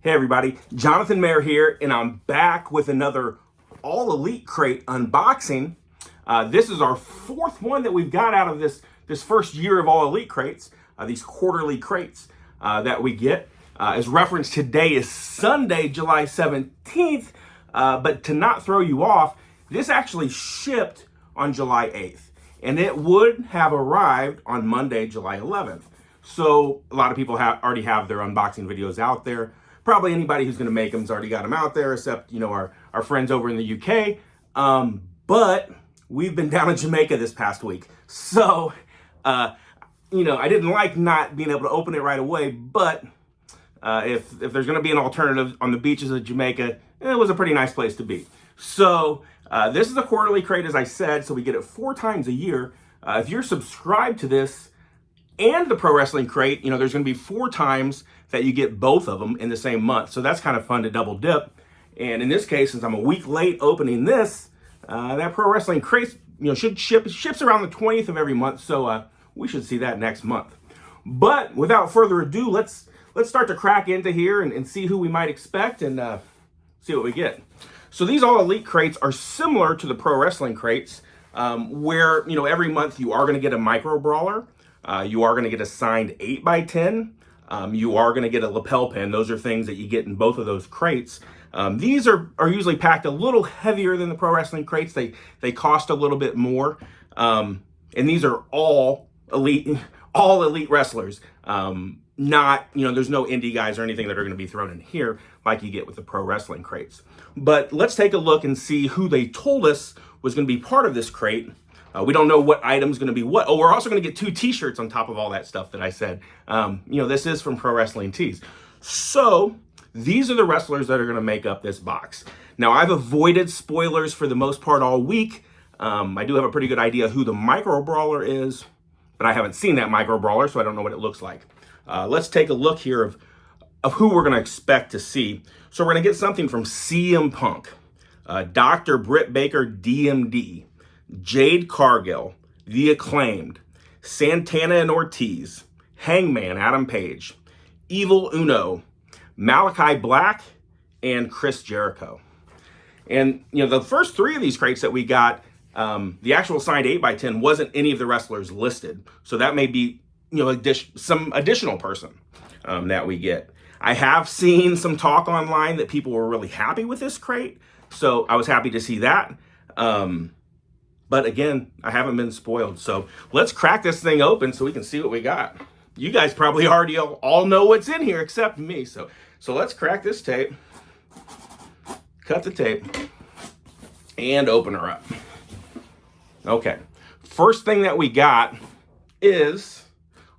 Hey everybody, Jonathan Mayer here, and I'm back with another All Elite crate unboxing. This is our fourth one that we've got out of this first year of All Elite crates, these quarterly crates that we get. As referenced, today is Sunday, July 17th, but to not throw you off, this actually shipped on July 8th, and it would have arrived on Monday, July 11th. So a lot of people already have their unboxing videos out there. Probably anybody who's going to make them's already got them out there, except, you know, our friends over in the UK. But we've been down in Jamaica this past week. So, you know, I didn't like not being able to open it right away. But if there's going to be an alternative on the beaches of Jamaica, it was a pretty nice place to be. So this is a quarterly crate, as I said, so we get it 4 times a year. If you're subscribed to this and the Pro Wrestling Crate, you know, there's going to be 4 times that you get both of them in the same month. So that's kind of fun to double dip. And in this case, since I'm a week late opening this, that Pro Wrestling Crate, you know, ships around the 20th of every month. So we should see that next month. But without further ado, let's start to crack into here and see who we might expect and see what we get. So these All Elite crates are similar to the Pro Wrestling crates, where, you know, every month you are going to get a micro brawler. You are going to get a signed 8x10. You are going to get a lapel pin. Those are things that you get in both of those crates. These are usually packed a little heavier than the Pro Wrestling crates. They cost a little bit more. And these are all elite wrestlers. Not, you know, there's no indie guys or anything that are going to be thrown in here like you get with the Pro Wrestling crates. But let's take a look and see who they told us was going to be part of this crate. We don't know what item's going to be what. Oh, we're also going to get 2 t-shirts on top of all that stuff that I said. You know, this is from Pro Wrestling Tees. So these are the wrestlers that are going to make up this box. Now, I've avoided spoilers for the most part all week. I do have a pretty good idea who the micro brawler is, but I haven't seen that micro brawler, so I don't know what it looks like. Let's take a look here of who we're going to expect to see. So we're going to get something from CM Punk, Dr. Britt Baker, DMD, Jade Cargill, The Acclaimed, Santana and Ortiz, Hangman Adam Page, Evil Uno, Malachi Black, and Chris Jericho. And, you know, the first 3 of these crates that we got, the actual signed 8x10 wasn't any of the wrestlers listed. So that may be, you know, some additional person that we get. I have seen some talk online that people were really happy with this crate. So I was happy to see that. But again, I haven't been spoiled. So let's crack this thing open so we can see what we got. You guys probably already all know what's in here except me. So let's crack this tape, cut the tape, and open her up. Okay, first thing that we got is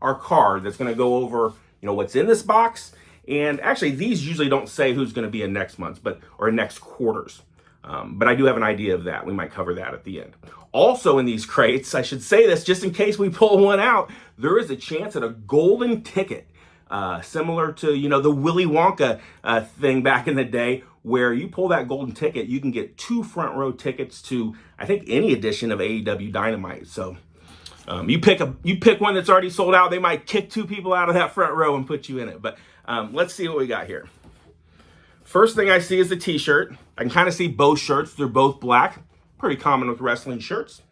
our card that's going to go over, you know, what's in this box. And actually, these usually don't say who's going to be in next month's, or next quarters. But I do have an idea of that. We might cover that at the end. Also in these crates, I should say this just in case we pull one out, there is a chance at a golden ticket, similar to, you know, the Willy Wonka thing back in the day, where you pull that golden ticket, you can get 2 front row tickets to, I think, any edition of AEW Dynamite. So you pick one that's already sold out. They might kick 2 people out of that front row and put you in it. But let's see what we got here. First thing I see is the t-shirt. I can kind of see both shirts. They're both black. Pretty common with wrestling shirts.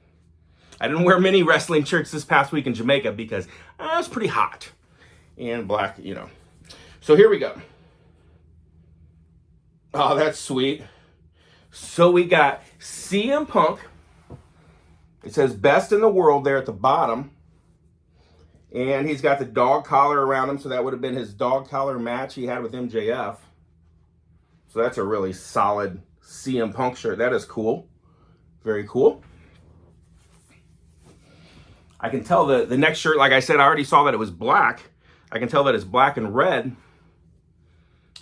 I didn't wear many wrestling shirts this past week in Jamaica because it was pretty hot. And black, you know. So here we go. Oh, that's sweet. So we got CM Punk. It says best in the world there at the bottom. And he's got the dog collar around him. So that would have been his dog collar match he had with MJF. So that's a really solid CM Punk shirt. That is cool. Very cool. I can tell the next shirt, like I said, I already saw that it was black. I can tell that it's black and red.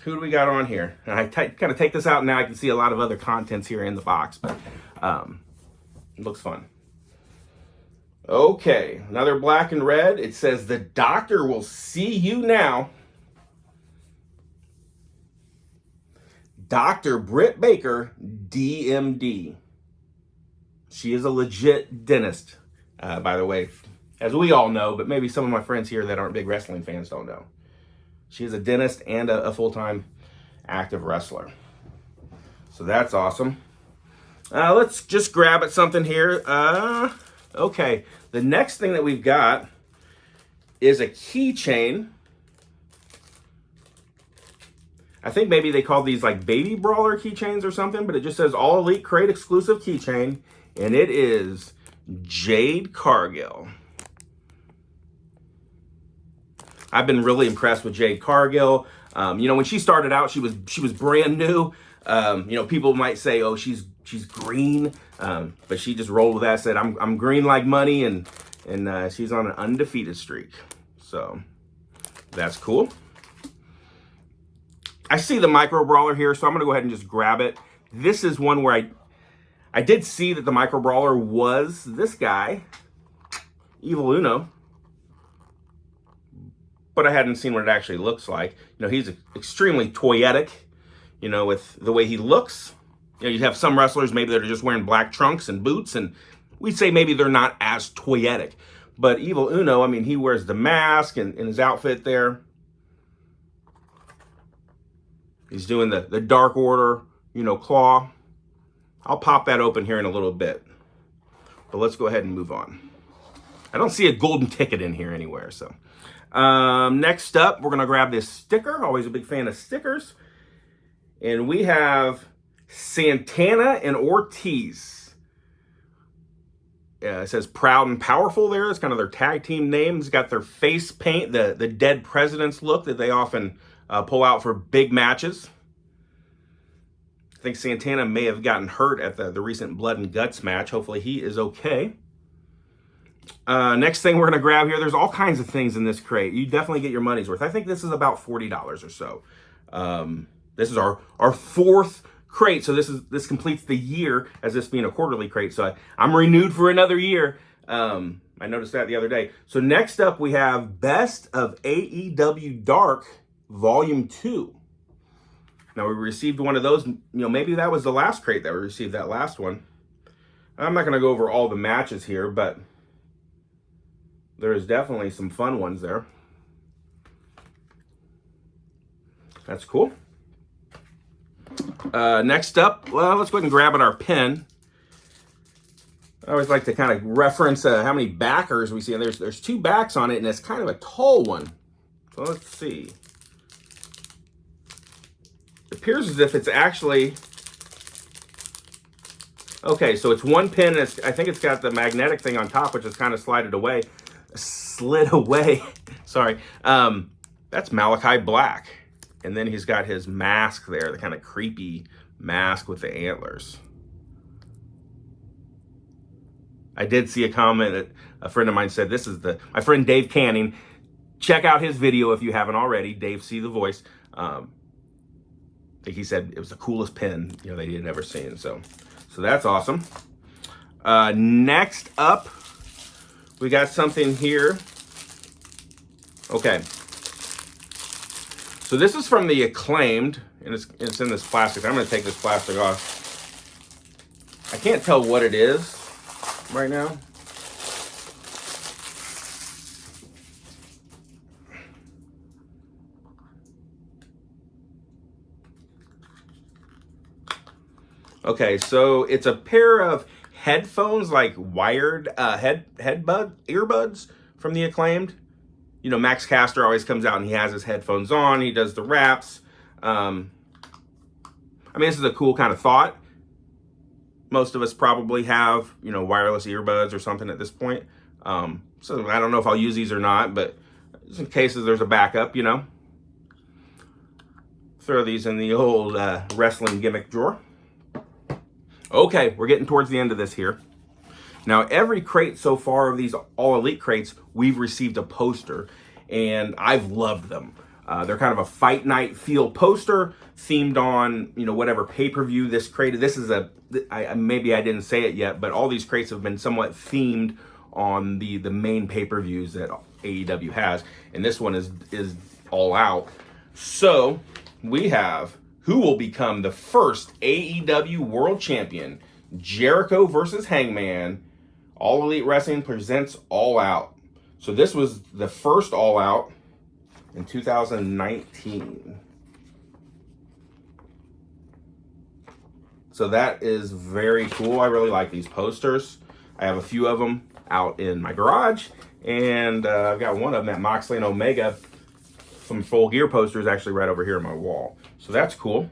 Who do we got on here? And I kind of take this out now. I can see a lot of other contents here in the box, but it looks fun. Okay, another black and red. It says the doctor will see you now. Dr. Britt Baker, DMD. She is a legit dentist, by the way, as we all know, but maybe some of my friends here that aren't big wrestling fans don't know. She is a dentist and a full-time active wrestler. So that's awesome. Let's just grab at something here. Okay, the next thing that we've got is a keychain. I think maybe they call these like baby brawler keychains or something, but it just says All Elite Crate exclusive keychain, and it is Jade Cargill. I've been really impressed with Jade Cargill. You know, when she started out, she was brand new. You know, people might say, "Oh, she's green," but she just rolled with that. Said, "I'm green like money," and she's on an undefeated streak. So that's cool. I see the micro brawler here, so I'm gonna go ahead and just grab it. This is one where I did see that the micro brawler was this guy, Evil Uno, but I hadn't seen what it actually looks like. You know, he's extremely toyetic, you know, with the way he looks. You know, you have some wrestlers maybe that are just wearing black trunks and boots, and we'd say maybe they're not as toyetic. But Evil Uno, I mean, he wears the mask and his outfit there. He's doing the Dark Order, you know, claw. I'll pop that open here in a little bit. But let's go ahead and move on. I don't see a golden ticket in here anywhere, so. Next up, we're going to grab this sticker. Always a big fan of stickers. And we have Santana and Ortiz. It says Proud and Powerful there. It's kind of their tag team name. It's got their face paint, the dead president's look that they often pull out for big matches. I think Santana may have gotten hurt at the recent Blood and Guts match. Hopefully he is okay. Next thing we're going to grab here, there's all kinds of things in this crate. You definitely get your money's worth. I think this is about $40 or so. This is our fourth crate, so this completes the year as this being a quarterly crate. So I'm renewed for another year. I noticed that the other day. So next up we have Best of AEW Dark Volume 2. Now we received one of those, you know, maybe that was the last crate that we received, that last one. I'm not going to go over all the matches here, but there is definitely some fun ones there. That's cool. Next up, well, let's go ahead and grab at our pin. I always like to kind of reference how many backers we see. And there's two backs on it, and it's kind of a tall one. So let's see. It appears as if it's actually... Okay, so it's one pin, and I think it's got the magnetic thing on top, which is kind of slid away. Sorry. That's Malachi Black. And then he's got his mask there, the kind of creepy mask with the antlers. I did see a comment that a friend of mine said, this is my friend Dave Canning. Check out his video if you haven't already. Dave See the Voice. I think he said it was the coolest pin, you know, that he had ever seen. So that's awesome. Next up, we got something here. Okay. So this is from the Acclaimed, and it's in this plastic. I'm going to take this plastic off. I can't tell what it is right now. Okay, so it's a pair of headphones, like wired earbuds from the Acclaimed. You know, Max Caster always comes out and he has his headphones on. He does the raps. I mean, this is a cool kind of thought. Most of us probably have, you know, wireless earbuds or something at this point. So I don't know if I'll use these or not, but just in case there's a backup, you know. Throw these in the old wrestling gimmick drawer. Okay, we're getting towards the end of this here. Now, every crate so far of these All Elite crates, we've received a poster, and I've loved them. They're kind of a fight night feel poster themed on, you know, whatever pay-per-view this crate. This is maybe I didn't say it yet, but all these crates have been somewhat themed on the main pay-per-views that AEW has, and this one is all out. So we have who will become the first AEW World Champion, Jericho versus Hangman. All Elite Wrestling presents All Out. So this was the first All Out in 2019. So that is very cool. I really like these posters. I have a few of them out in my garage, and I've got one of them at Moxley and Omega. Some Full Gear posters actually right over here on my wall. So that's cool.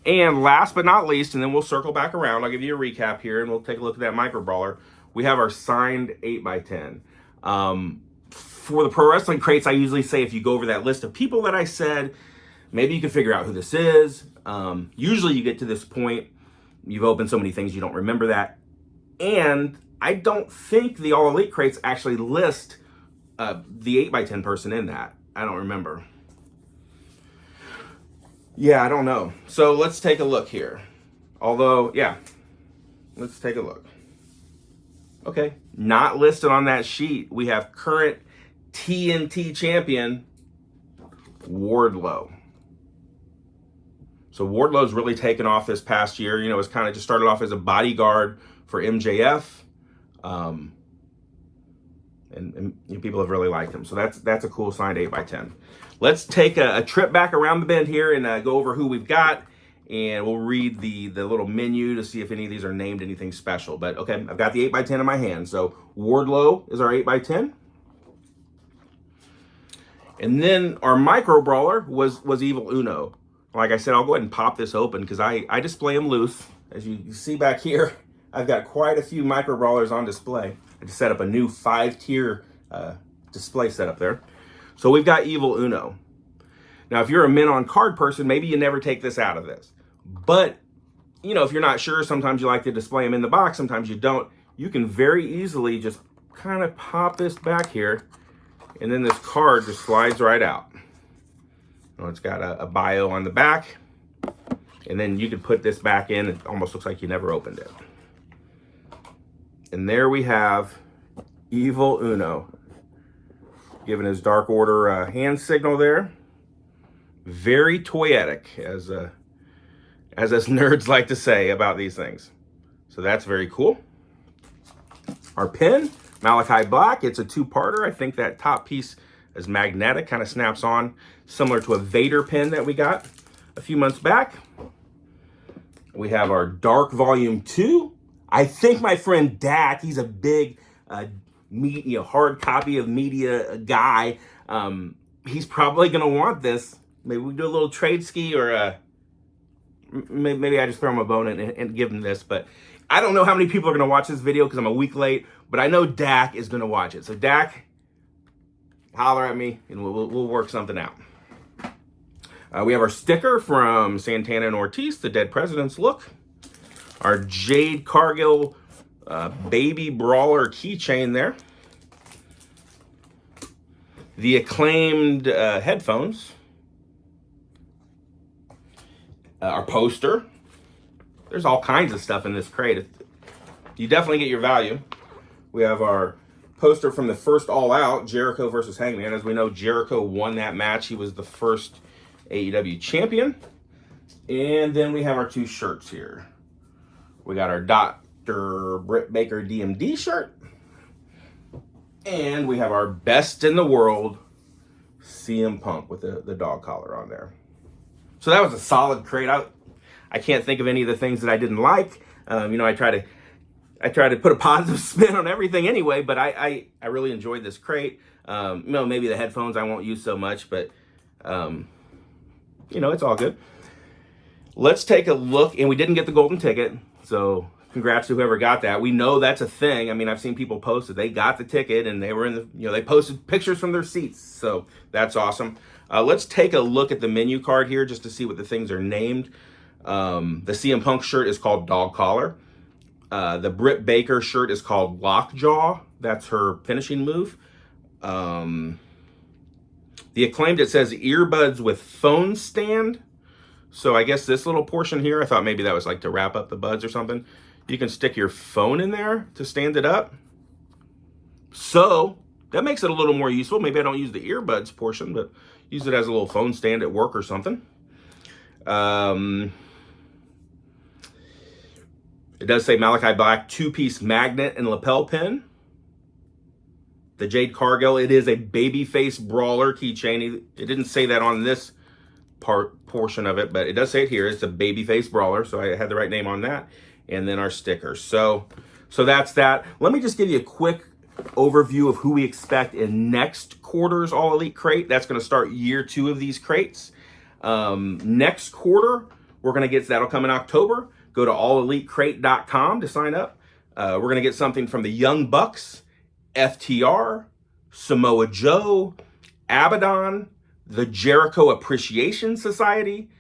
And last but not least, and then we'll circle back around, I'll give you a recap here, and we'll take a look at that Micro Brawler. We have our signed 8x10. For the pro wrestling crates, I usually say if you go over that list of people that I said, maybe you can figure out who this is. Usually you get to this point, you've opened so many things you don't remember that. And I don't think the All Elite crates actually list the 8x10 person in that. I don't remember. Yeah, I don't know. So let's take a look here. Although, yeah, let's take a look. Okay, not listed on that sheet, we have current TNT champion, Wardlow. So Wardlow's really taken off this past year. You know, it's kind of just started off as a bodyguard for MJF. And you know, people have really liked him. So that's a cool signed 8x10. Let's take a trip back around the bend here and go over who we've got. And we'll read the little menu to see if any of these are named anything special. But okay, I've got the 8x10 in my hand. So Wardlow is our 8x10. And then our Micro Brawler was Evil Uno. Like I said, I'll go ahead and pop this open because I display them loose. As you see back here, I've got quite a few Micro Brawlers on display. I just set up a new 5-tier display setup there. So we've got Evil Uno. Now, if you're a Mint on Card person, maybe you never take this out of this. But, you know, if you're not sure, sometimes you like to display them in the box, sometimes you don't. You can very easily just kind of pop this back here, and then this card just slides right out. Oh, it's got a bio on the back, and then you can put this back in. It almost looks like you never opened it. And there we have Evil Uno, giving his Dark Order hand signal there. Very toyetic, as us nerds like to say about these things. So that's very cool. Our pin, Malachi Black. It's a two-parter. I think that top piece is magnetic, kind of snaps on, similar to a Vader pin that we got a few months back. We have our Dark Volume 2. I think my friend Dak, he's a big hard copy of media guy. He's probably going to want this. Maybe we do a little trade ski, or maybe I just throw him a bone and give him this. But I don't know how many people are going to watch this video because I'm a week late. But I know Dak is going to watch it. So Dak, holler at me and we'll work something out. We have our sticker from Santana and Ortiz, the Dead President's look. Our Jade Cargill Baby Brawler keychain there. The Acclaimed headphones. Our poster. There's all kinds of stuff in this crate. You definitely get your value. We have our poster from the first All Out, Jericho versus Hangman. As we know, Jericho won that match. He was the first AEW champion. And then we have our two shirts here. We got our Dr. Britt Baker DMD shirt. And we have our Best in the World CM Punk with the dog collar on there. So that was a solid crate. I can't think of any of the things that I didn't like. I try to put a positive spin on everything anyway, but I really enjoyed this crate. Maybe the headphones I won't use so much, but it's all good. Let's take a look, and we didn't get the golden ticket, so congrats to whoever got that. We know that's a thing. I mean, I've seen people post that they got the ticket and they were they posted pictures from their seats, so that's awesome. Let's take a look at the menu card here just to see what the things are named. The CM Punk shirt is called Dog Collar. The Britt Baker shirt is called Lockjaw. That's her finishing move. The Acclaimed, it says earbuds with phone stand. So I guess this little portion here, I thought maybe that was like to wrap up the buds or something. You can stick your phone in there to stand it up. So that makes it a little more useful. Maybe I don't use the earbuds portion, but use it as a little phone stand at work or something. It does say Malachi Black 2-piece magnet and lapel pin. The Jade Cargill, it is a babyface brawler keychain. It didn't say that on this portion of it, but it does say it here. It's a Babyface Brawler, so I had the right name on that. And then our stickers. So that's that. Let me just give you a quick overview of who we expect in next quarter's All Elite crate. That's going to start year 2 of these crates. Next quarter, we're going to get, that'll come in October. Go to allelitecrate.com to sign up. We're going to get something from the Young Bucks, FTR, Samoa Joe, Abaddon, the Jericho Appreciation Society,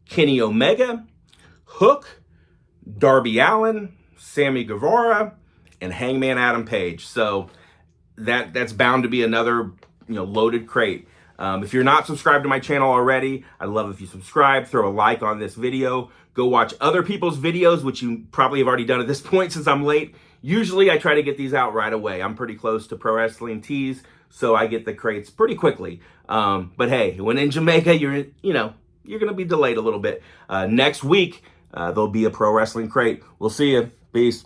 Kenny Omega, Hook, Darby Allin, Sammy Guevara, and Hangman Adam Page. So that's bound to be another loaded crate. If you're not subscribed to my channel already, I'd love if you subscribe, throw a like on this video, go watch other people's videos, which you probably have already done at this point since I'm late. Usually I try to get these out right away. I'm pretty close to Pro Wrestling Tees, so I get the crates pretty quickly. But hey, when in Jamaica, you're going to be delayed a little bit. Next week, there'll be a Pro Wrestling crate. We'll see you. Peace.